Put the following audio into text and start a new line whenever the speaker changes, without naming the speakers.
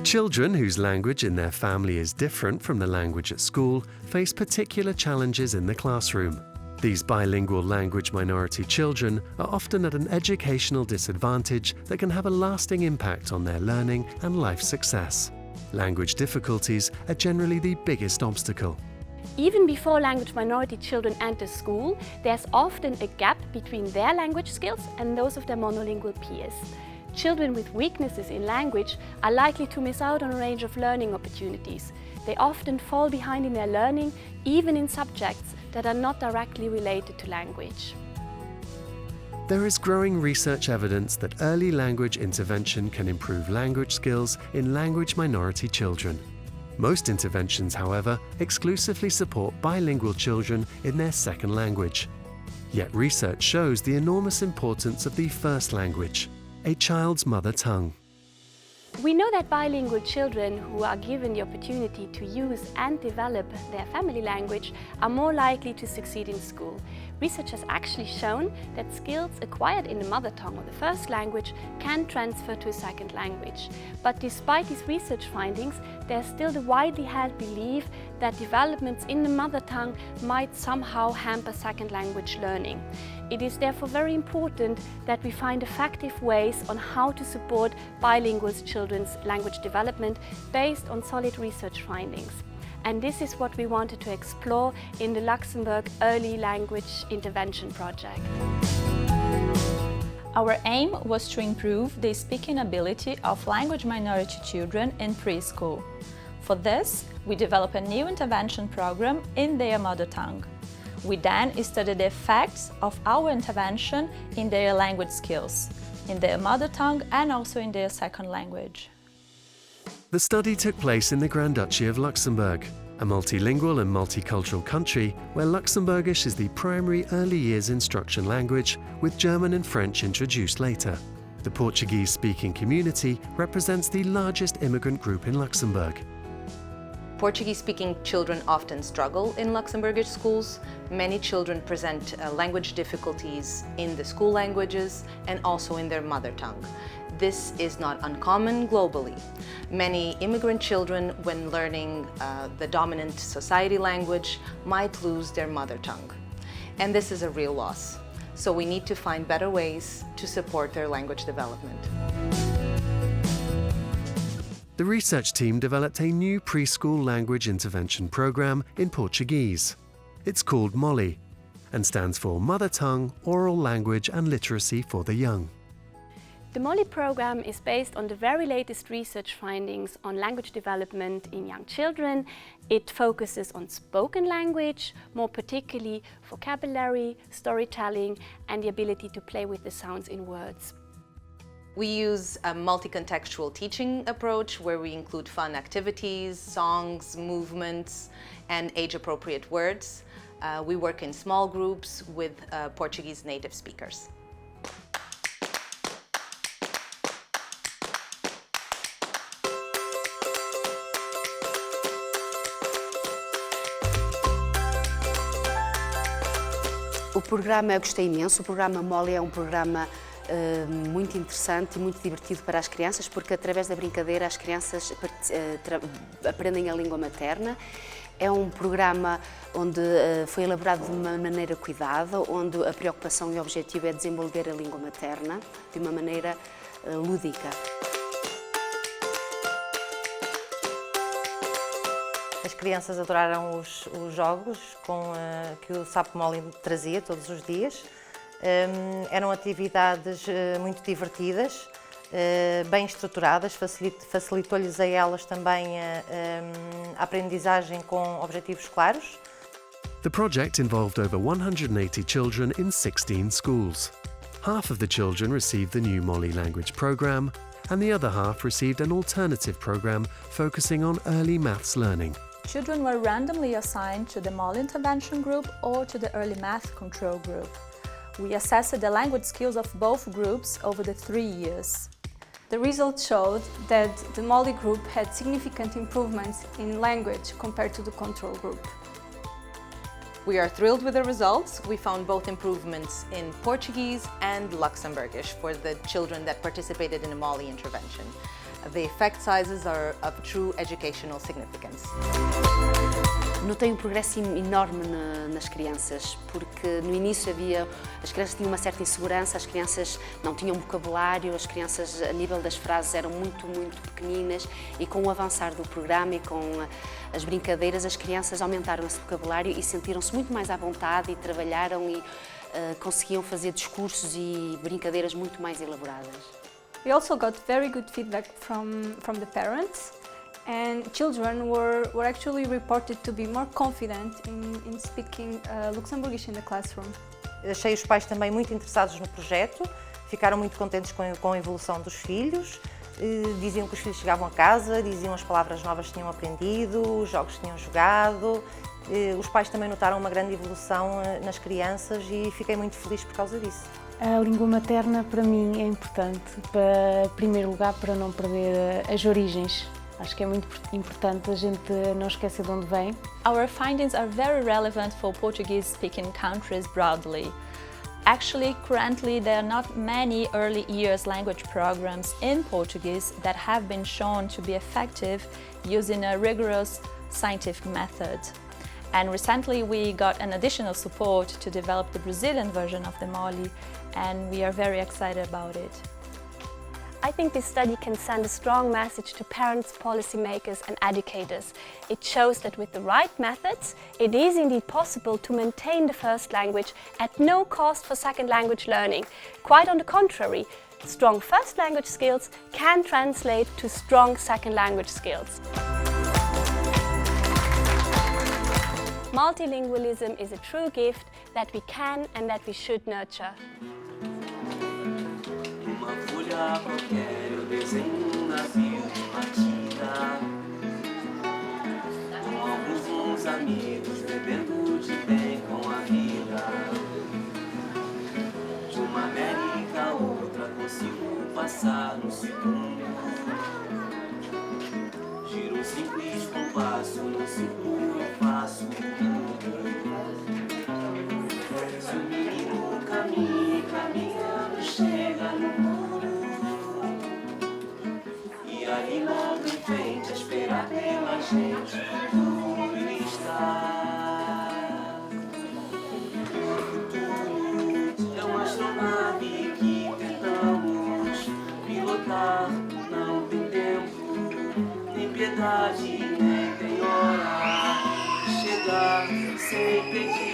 Children whose language in their family is different from the language at school face particular challenges in the classroom. These bilingual language minority children are often at an educational disadvantage that can have a lasting impact on their learning and life success. Language difficulties are generally the biggest obstacle.
Even before language minority children enter school, there's often a gap between their language skills and those of their monolingual peers. Children with weaknesses in language are likely to miss out on a range of learning opportunities. They often fall behind in their learning, even in subjects that are not directly related to language.
There is growing research evidence that early language intervention can improve language skills in language minority children. Most interventions, however, exclusively support bilingual children in their second language. Yet research shows the enormous importance of the first language, a child's mother tongue.
We know that bilingual children who are given the opportunity to use and develop their family language are more likely to succeed in school. Research has actually shown that skills acquired in the mother tongue or the first language can transfer to a second language. But despite these research findings, there's still the widely held belief that developments in the mother tongue might somehow hamper second language learning. It is therefore very important that we find effective ways on how to support bilingual children's language development based on solid research findings. And this is what we wanted to explore in the Luxembourg Early Language Intervention Project.
Our aim was to improve the speaking ability of language minority children in preschool. For this, we developed a new intervention program in their mother tongue. We then studied the effects of our intervention in their language skills, in their mother tongue and also in their second language.
The study took place in the Grand Duchy of Luxembourg, a multilingual and multicultural country where Luxembourgish is the primary early years instruction language, with German and French introduced later. The Portuguese-speaking community represents the largest immigrant group in Luxembourg.
Portuguese-speaking children often struggle in Luxembourgish schools. Many children present language difficulties in the school languages and also in their mother tongue. This is not uncommon globally. Many immigrant children, when learning the dominant society language, might lose their mother tongue. And this is a real loss. So we need to find better ways to support their language development.
The research team developed a new preschool language intervention program in Portuguese. It's called MOLLY and stands for Mother Tongue, Oral Language and Literacy for the Young.
The MOLLY program is based on the very latest research findings on language development in young children. It focuses on spoken language, more particularly vocabulary, storytelling, and the ability to play with the sounds in words.
We use a multi-contextual teaching approach where we include fun activities, songs, movements, and age-appropriate words. We work in small groups with Portuguese native speakers.
O programa eu gostei imenso. O programa MOLLY é um programa muito interessante e muito divertido para as crianças, porque através da brincadeira as crianças aprendem a língua materna. É um programa onde foi elaborado de uma maneira cuidada, onde a preocupação e o objetivo é desenvolver a língua materna de uma maneira lúdica.
As crianças adoraram os jogos que o SAP MOLLY trazia todos os dias. Eram atividades muito divertidas, bem estruturadas, facilitou-lhes a elas também a aprendizagem com objetivos claros.
The project involved over 180 children in 16 schools. Half of the children received the new MOLLY language program, and the other half received an alternative program focusing on early maths learning.
Children were randomly assigned to the MOLLY intervention group or to the early math control group. We assessed the language skills of both groups over the 3 years.
The results showed that the MOLLY group had significant improvements in language compared to the control group.
We are thrilled with the results. We found both improvements in Portuguese and Luxembourgish for the children that participated in a MOLLY intervention. The effect sizes are of true educational significance.
Notei um progresso enorme nas crianças, porque no início as crianças tinham uma certa insegurança, as crianças não tinham vocabulário, as crianças a nível das frases eram muito pequeninas, e com o avançar do programa e com as brincadeiras, as crianças aumentaram esse vocabulário e sentiram-se muito mais à vontade e trabalharam e conseguiam fazer discursos e brincadeiras muito mais elaboradas.
We also got very good feedback from the parents, and children were actually reported to be more confident in speaking Luxembourgish in the classroom.
Achei os pais também muito interessados no projeto, ficaram muito contentes com a evolução dos filhos, diziam que os filhos chegavam a casa, diziam as palavras novas que tinham aprendido, os jogos que tinham jogado. Os pais também notaram uma grande evolução nas crianças e fiquei muito feliz por causa disso.
A língua materna para mim é importante, em primeiro lugar para não perder as origens. Acho que é muito importante a gente não esquecer de onde vem.
Our findings are very relevant for Portuguese-speaking countries broadly. Actually, currently there are not many early years language programs in Portuguese that have been shown to be effective using a rigorous scientific method. And recently we got an additional support to develop the Brazilian version of the MOLI, and we are very excited about it.
I think this study can send a strong message to parents, policymakers and educators. It shows that with the right methods, it is indeed possible to maintain the first language at no cost for second language learning. Quite on the contrary, strong first language skills can translate to strong second language skills. Multilingualism is a true gift that we can and that we should nurture.
Uma folha qualquer eu desenho um navio de partida, com alguns amigos bebendo de bem com a vida. De uma América a outra consigo passar no segundo. Giro um simples compasso, no círculo eu faço tudo. Se o menino caminhando, chega no muro, e ali logo em frente a esperar pela gente o futuro está. O futuro é uma astronave que tentamos pilotar, não tem tempo, tem piedade, nem tem hora de chegar sem pedir.